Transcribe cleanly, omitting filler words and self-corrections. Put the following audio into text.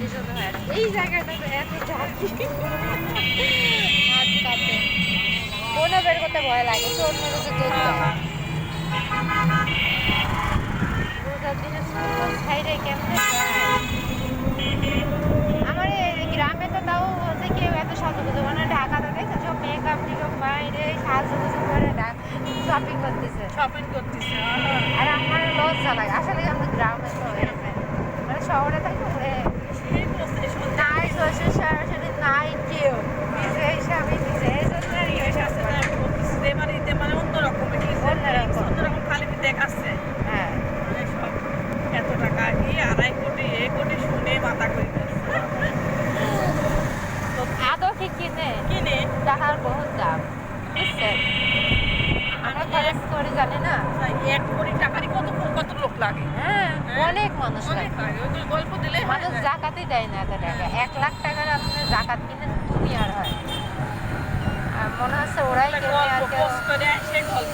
সত্যি সুন্দর হয় না। এই জায়গাটা তো এত ঝাঁকি হাত কাটে, কোনো বের করতে ভয় লাগে, চোর মেরে তো চোর রোজার দিনে সাইডে কেমনে যায়। আমার এই গ্রামে তো তাও হচ্ছে কেউ এত সতর্ক, মানে ঢাকাতে দেখে সব মেকআপ টিকআপ বাইরে সাজুগুজু করে শপিং করতেছে। আর আমার লজ্জা লাগে আসলে, আমরা গ্রামে তো হয়েছে, মানে শহরে থাকি ঘুরে নাই শ্বশুর সরাসরি নাই কেউ, নিজে হিসাবে নিজে এই জন্য আর কি মানে অন্যরকম খালি দেখাচ্ছে। হ্যাঁ এত টাকা আড়াই কোটি এ কোটি শুনে মাথা করে আদৌ কি কিনে কিনে টাকার বহুত দাম, বুঝছেন? আমরা খরচ করে জানি না। 1 কোটি টাকারই কত কত লোক লাগে। হ্যাঁ অনেক মানুষ লাগে, গল্প দিলে মানুষ জাকাতই দেয় না এত টাকা। 1 লাখ টাকার আপনি জাকাত কিনে দুনিয়ার হয়, মনে হচ্ছে ওরাই কেউ গল্প পোস্ট করে সে গল্প